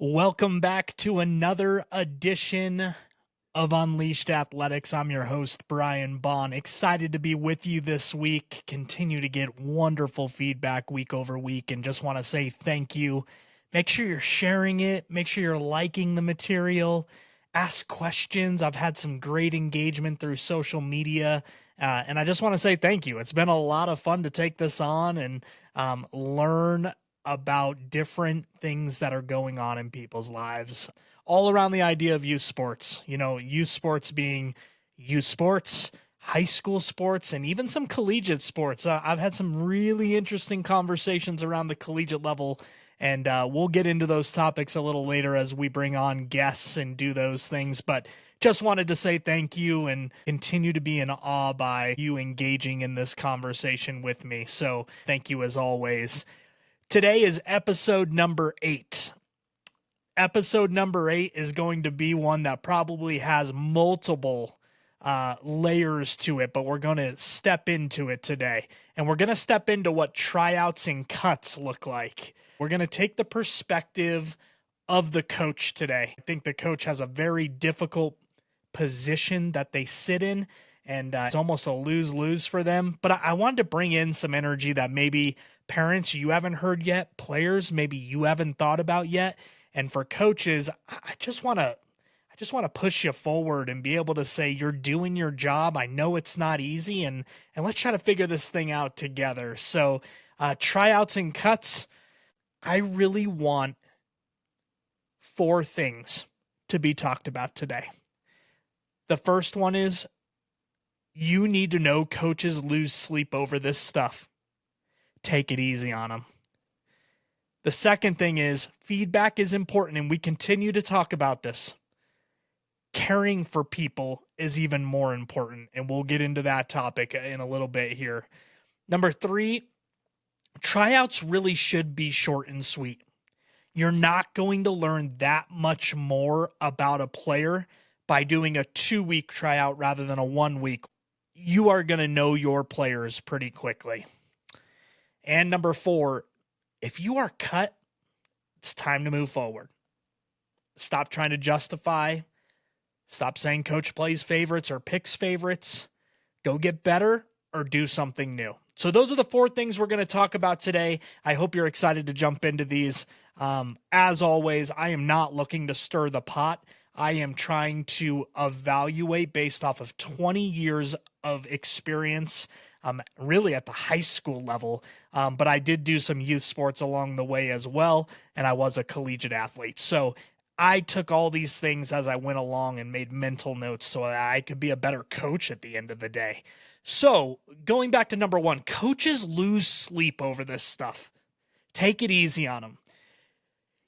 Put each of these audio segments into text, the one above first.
Welcome back to another edition of Unleashed Athletics. I'm your host, Brian Bond. Excited to be with you this week. Continue to get wonderful feedback week over week, and just want to say thank you. Make sure you're sharing it. Make sure you're liking the material. Ask questions. I've had some great engagement through social media, and I just want to say thank you. It's been a lot of fun to take this on and learn about different things that are going on in people's lives, all around the idea of youth sports. Youth sports being youth sports, high school sports, and even some collegiate sports. I've had some really interesting conversations around the collegiate level, and we'll get into those topics a little later as we bring on guests and do those things. But just wanted to say thank you and continue to be in awe by you engaging in this conversation with me. So thank you as always. Today is episode number 8. Episode number 8 is going to be one that probably has multiple layers to it, but we're going to step into it today. And we're going to step into what tryouts and cuts look like. We're going to take the perspective of the coach today. I think the coach has a very difficult position that they sit in, and it's almost a lose-lose for them. But I wanted to bring in some energy that maybe parents you haven't heard yet, players maybe you haven't thought about yet, and for coaches, I just want to push you forward and be able to say you're doing your job. I know it's not easy, and let's try to figure this thing out together. So, tryouts and cuts. I really want 4 things to be talked about today. The first one is you need to know coaches lose sleep over this stuff. Take it easy on them. The second thing is feedback is important, and we continue to talk about this. Caring for people is even more important, and we'll get into that topic in a little bit here. Number 3, tryouts really should be short and sweet. You're not going to learn that much more about a player by doing a 2-week tryout rather than a 1-week. You are going to know your players pretty quickly. And number 4, if you are cut, it's time to move forward. Stop trying to justify. Stop saying coach plays favorites or picks favorites. Go get better or do something new. So those are the 4 things we're going to talk about today. I hope you're excited to jump into these. As always, I am not looking to stir the pot. I am trying to evaluate based off of 20 years of experience, really at the high school level. But I did do some youth sports along the way as well, and I was a collegiate athlete. So I took all these things as I went along and made mental notes so that I could be a better coach at the end of the day. So going back to number 1, coaches lose sleep over this stuff. Take it easy on them.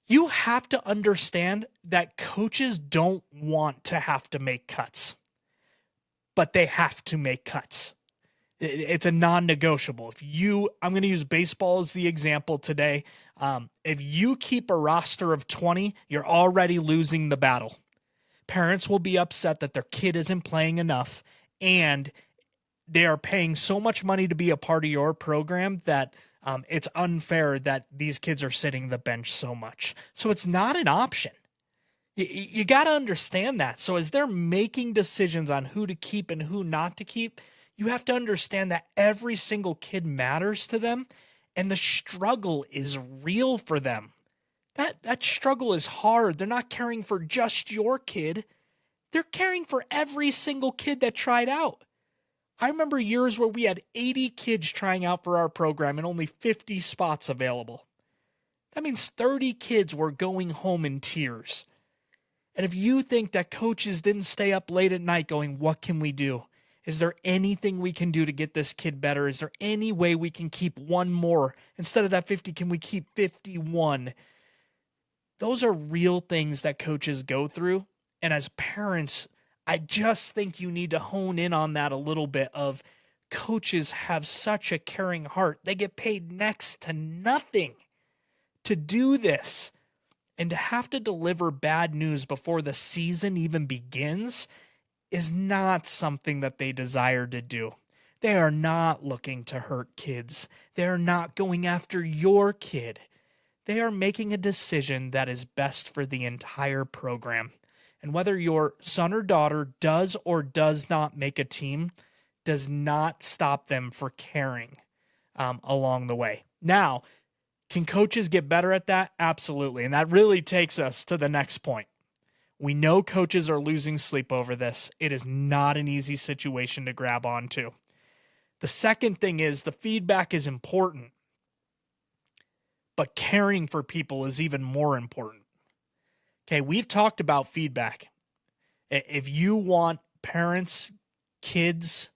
You have to understand that coaches don't want to have to make cuts, but they have to make cuts. It's a non-negotiable. I'm going to use baseball as the example today. If you keep a roster of 20, you're already losing the battle. Parents will be upset that their kid isn't playing enough, and they are paying so much money to be a part of your program that it's unfair that these kids are sitting the bench so much. So it's not an option. You got to understand that. So as they're making decisions on who to keep and who not to keep, you have to understand that every single kid matters to them, and the struggle is real for them. That struggle is hard. They're not caring for just your kid. They're caring for every single kid that tried out. I remember years where we had 80 kids trying out for our program and only 50 spots available. That means 30 kids were going home in tears. And if you think that coaches didn't stay up late at night going, what can we do? Is there anything we can do to get this kid better? Is there any way we can keep one more? Instead of that 50, can we keep 51? Those are real things that coaches go through. And as parents, I just think you need to hone in on that a little bit of coaches have such a caring heart. They get paid next to nothing to do this. And to have to deliver bad news before the season even begins is not something that they desire to do. They are not looking to hurt kids. They're not going after your kid. they are making a decision that is best for the entire program. And whether your son or daughter does or does not make a team does not stop them for caring along the way. Now, can coaches get better at that? Absolutely. And that really takes us to the next point. We know coaches are losing sleep over this. It is not an easy situation to grab onto. The second thing is the feedback is important, but caring for people is even more important. Okay, we've talked about feedback. If you want parents, kids,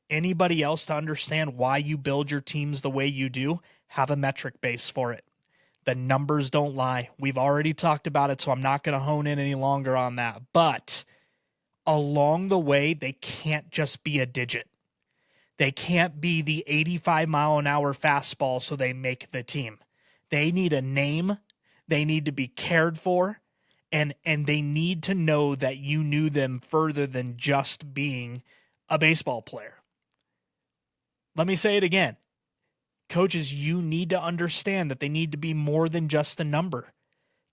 anybody else to understand why you build your teams the way you do, have a metric base for it. The numbers don't lie. We've already talked about it, so I'm not going to hone in any longer on that. But along the way, they can't just be a digit. They can't be the 85-mile-an-hour fastball so they make the team. They need a name. They need to be cared for. And they need to know that you knew them further than just being a baseball player. Let me say it again. Coaches, you need to understand that they need to be more than just a number.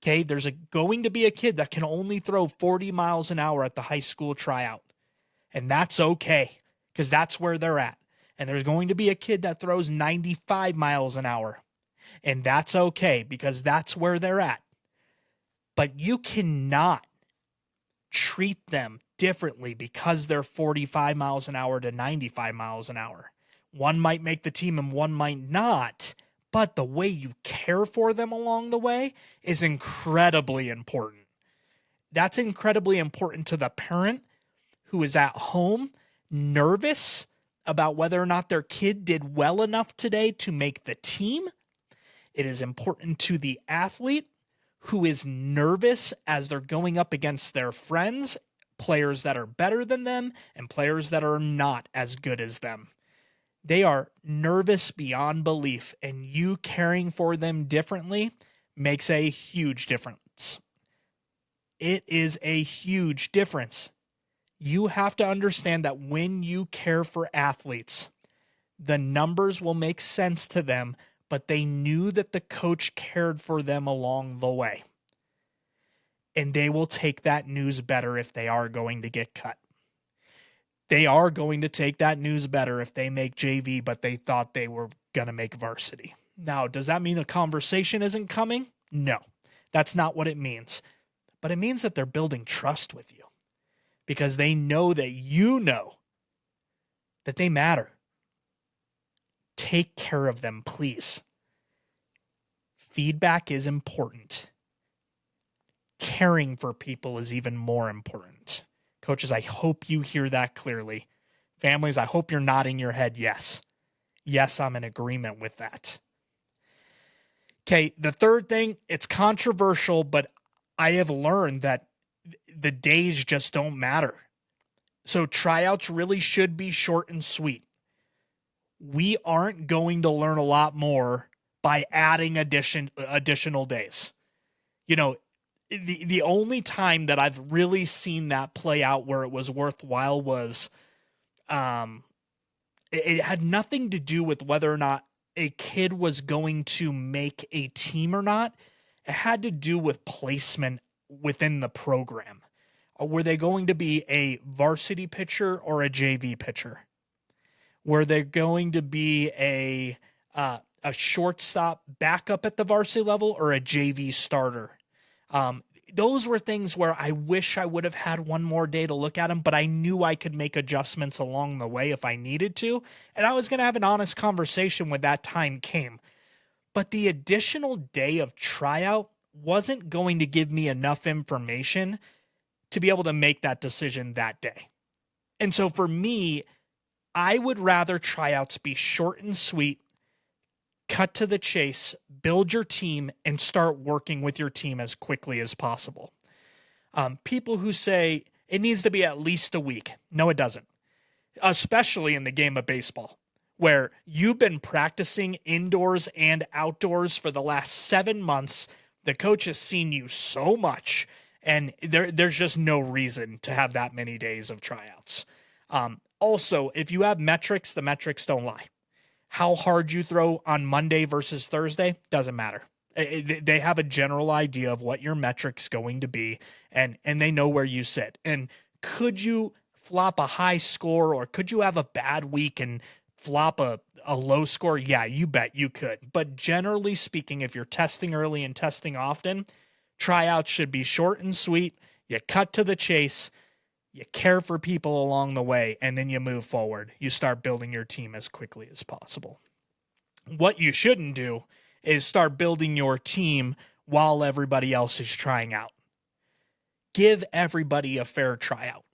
Okay, there's going to be a kid that can only throw 40 miles an hour at the high school tryout. And that's okay, because that's where they're at. And there's going to be a kid that throws 95 miles an hour. And that's okay, because that's where they're at. But you cannot treat them differently because they're 45 miles an hour to 95 miles an hour. One might make the team and one might not, but the way you care for them along the way is incredibly important. That's incredibly important to the parent who is at home nervous about whether or not their kid did well enough today to make the team. It is important to the athlete who is nervous as they're going up against their friends, players that are better than them, and players that are not as good as them. They are nervous beyond belief, and you caring for them differently makes a huge difference. It is a huge difference. You have to understand that when you care for athletes, the numbers will make sense to them, but they knew that the coach cared for them along the way. And they will take that news better if they are going to get cut. They are going to take that news better if they make JV, but they thought they were going to make varsity. Now, does that mean a conversation isn't coming? No, that's not what it means. But it means that they're building trust with you because they know that you know that they matter. Take care of them, please. Feedback is important. Caring for people is even more important. Coaches, I hope you hear that clearly. Families, I hope you're nodding your head yes. Yes, I'm in agreement with that. Okay, the third thing, it's controversial, but I have learned that the days just don't matter. So tryouts really should be short and sweet. We aren't going to learn a lot more by adding additional days. You know, the only time that I've really seen that play out where it was worthwhile was it had nothing to do with whether or not a kid was going to make a team or not. It had to do with placement within the program. Were they going to be a varsity pitcher or a JV pitcher? Were they going to be a shortstop backup at the varsity level or a JV starter? Those were things where I wish I would have had one more day to look at them, but I knew I could make adjustments along the way if I needed to, and I was going to have an honest conversation when that time came. But the additional day of tryout wasn't going to give me enough information to be able to make that decision that day. And so for me, I would rather tryouts be short and sweet, cut to the chase, build your team, and start working with your team as quickly as possible. People who say it needs to be at least a week. No, it doesn't. Especially in the game of baseball, where you've been practicing indoors and outdoors for the last 7 months. The coach has seen you so much, and there's just no reason to have that many days of tryouts. Also, if you have metrics, the metrics don't lie. How hard you throw on Monday versus Thursday doesn't matter. They have a general idea of what your metric's going to be, and they know where you sit. And could you flop a high score, or could you have a bad week and flop a low score? Yeah, you bet you could. But generally speaking, if you're testing early and testing often, tryouts should be short and sweet. You cut to the chase, you care for people along the way, and then you move forward. You start building your team as quickly as possible. What you shouldn't do is start building your team while everybody else is trying out. Give everybody a fair tryout.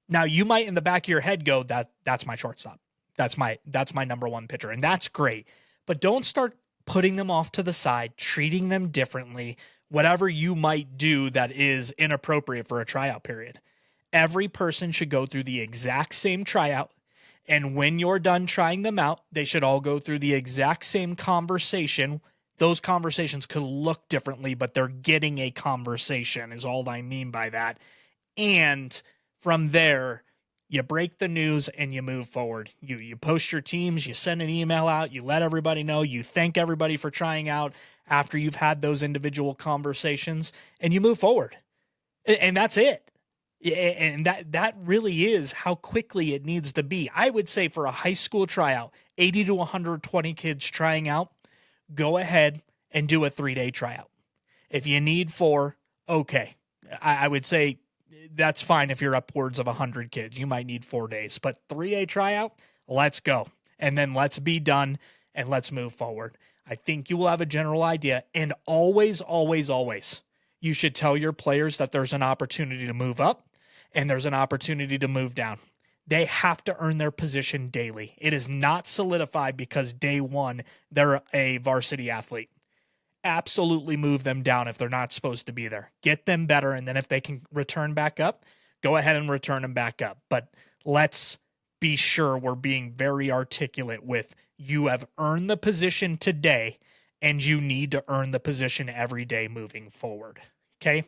Now, you might in the back of your head go, that's my shortstop. That's my number one pitcher, and that's great. But don't start putting them off to the side, treating them differently, whatever you might do that is inappropriate for a tryout period. Every person should go through the exact same tryout, and when you're done trying them out, they should all go through the exact same conversation. Those conversations could look differently, but they're getting a conversation is all I mean by that. And from there, you break the news and you move forward. You post your teams, you send an email out, you let everybody know, you thank everybody for trying out after you've had those individual conversations, and you move forward. And that's it. And that really is how quickly it needs to be. I would say for a high school tryout, 80 to 120 kids trying out, go ahead and do a 3-day tryout. If you need 4, okay. I would say that's fine if you're upwards of 100 kids. You might need 4 days, but 3-day tryout, let's go. And then let's be done and let's move forward. I think you will have a general idea. And always, always, always, you should tell your players that there's an opportunity to move up and there's an opportunity to move down. They have to earn their position daily. It is not solidified because day one, they're a varsity athlete. Absolutely move them down if they're not supposed to be there. Get them better, and then if they can return back up, go ahead and return them back up. But let's be sure we're being very articulate with you have earned the position today, and you need to earn the position every day moving forward. Okay?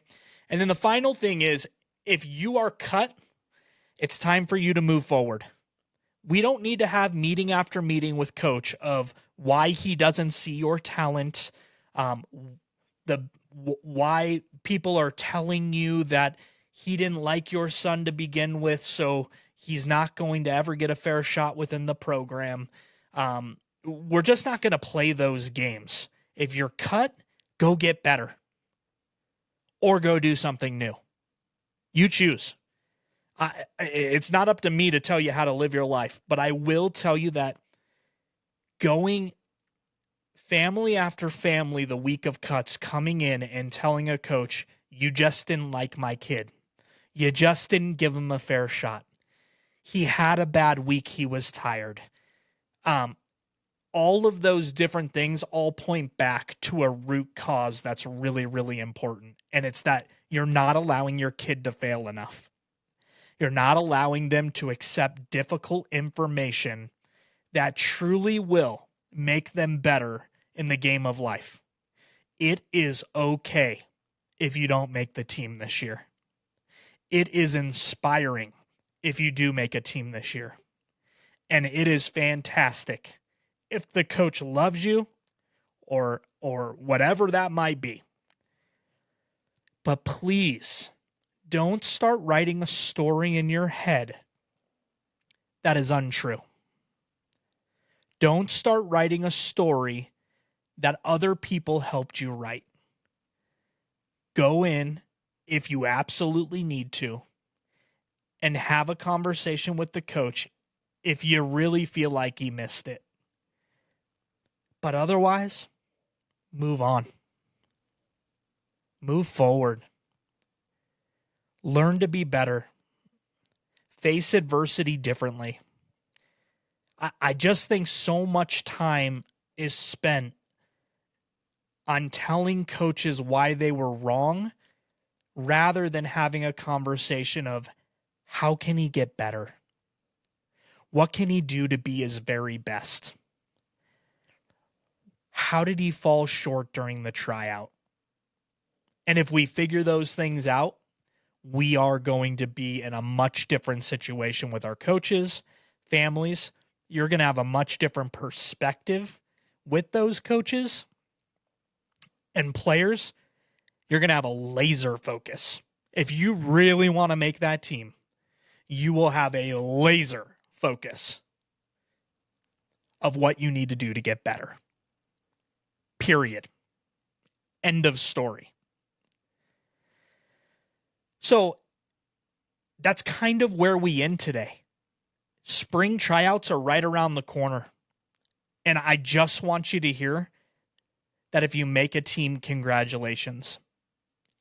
And then the final thing is, if you are cut, it's time for you to move forward. We don't need to have meeting after meeting with coach of why he doesn't see your talent, why people are telling you that he didn't like your son to begin with, so he's not going to ever get a fair shot within the program. We're just not going to play those games. If you're cut, go get better or go do something new. You choose. It's not up to me to tell you how to live your life, but I will tell you that going family after family the week of cuts, coming in and telling a coach, you just didn't like my kid. You just didn't give him a fair shot. He had a bad week. He was tired. All of those different things all point back to a root cause that's really, really important. And it's that you're not allowing your kid to fail enough. You're not allowing them to accept difficult information that truly will make them better in the game of life. It is okay if you don't make the team this year. It is inspiring if you do make a team this year. And it is fantastic if the coach loves you or whatever that might be. But please don't start writing a story in your head that is untrue. Don't start writing a story that other people helped you write. Go in, if you absolutely need to, and have a conversation with the coach if you really feel like he missed it. But otherwise, move on. Move forward. Learn to be better. Face adversity differently. I just think so much time is spent on telling coaches why they were wrong rather than having a conversation of how can he get better? What can he do to be his very best? How did he fall short during the tryout? And if we figure those things out, we are going to be in a much different situation with our coaches, families. You're going to have a much different perspective with those coaches. And players, you're going to have a laser focus. If you really want to make that team, you will have a laser focus of what you need to do to get better. Period. End of story. So that's kind of where we end today. Spring tryouts are right around the corner. And I just want you to hear that if you make a team, congratulations.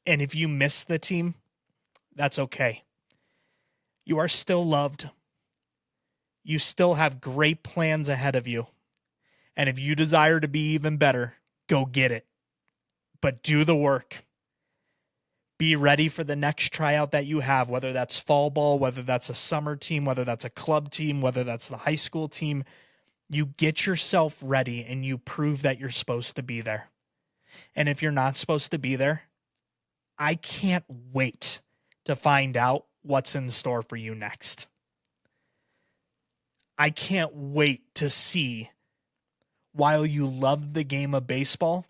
And if you miss the team, that's okay. You are still loved. You still have great plans ahead of you. And if you desire to be even better, go get it. But do the work. Be ready for the next tryout that you have, whether that's fall ball, whether that's a summer team, whether that's a club team, whether that's the high school team. You get yourself ready and you prove that you're supposed to be there. And if you're not supposed to be there, I can't wait to find out what's in store for you next. I can't wait to see, while you love the game of baseball,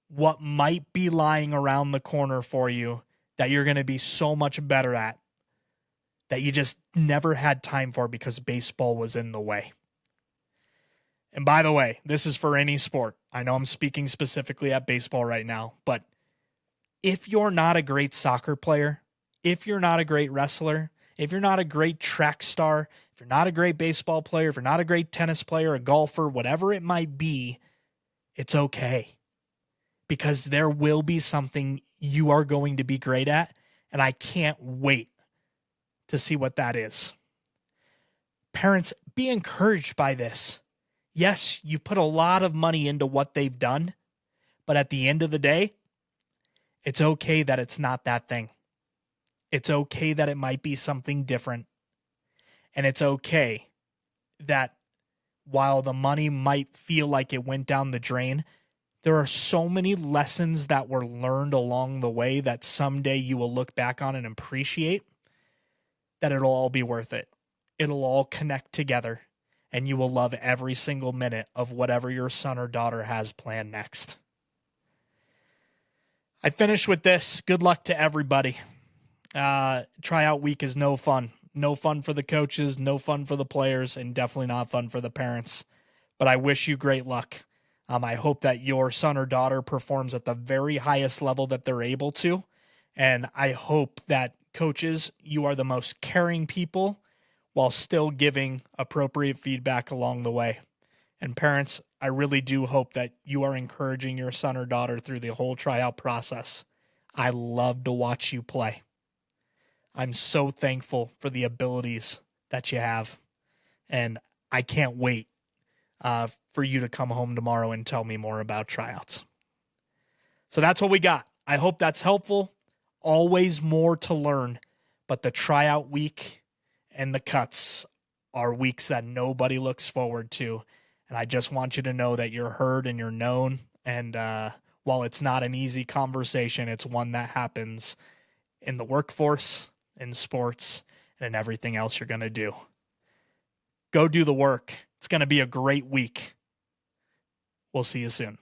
what might be lying around the corner for you that you're going to be so much better at that you just never had time for because baseball was in the way. And by the way, this is for any sport. I know I'm speaking specifically at baseball right now, but if you're not a great soccer player, if you're not a great wrestler, if you're not a great track star, if you're not a great baseball player, if you're not a great tennis player, a golfer, whatever it might be, it's okay. Because there will be something you are going to be great at, and I can't wait to see what that is. Parents, be encouraged by this. Yes, you put a lot of money into what they've done, but at the end of the day, it's okay that it's not that thing. It's okay that it might be something different. And it's okay that while the money might feel like it went down the drain, there are so many lessons that were learned along the way that someday you will look back on and appreciate, that it'll all be worth it. It'll all connect together, and you will love every single minute of whatever your son or daughter has planned next. I finish with this. Good luck to everybody. Tryout week is no fun. No fun for the coaches, no fun for the players, and definitely not fun for the parents. But I wish you great luck. I hope that your son or daughter performs at the very highest level that they're able to. And I hope that coaches, you are the most caring people while still giving appropriate feedback along the way. And parents, I really do hope that you are encouraging your son or daughter through the whole tryout process. I love to watch you play. I'm so thankful for the abilities that you have. And I can't wait for you to come home tomorrow and tell me more about tryouts. So that's what we got. I hope that's helpful. Always more to learn, but the tryout week and the cuts are weeks that nobody looks forward to. And I just want you to know that you're heard and you're known. And while it's not an easy conversation, it's one that happens in the workforce, in sports, and in everything else you're going to do. Go do the work. It's going to be a great week. We'll see you soon.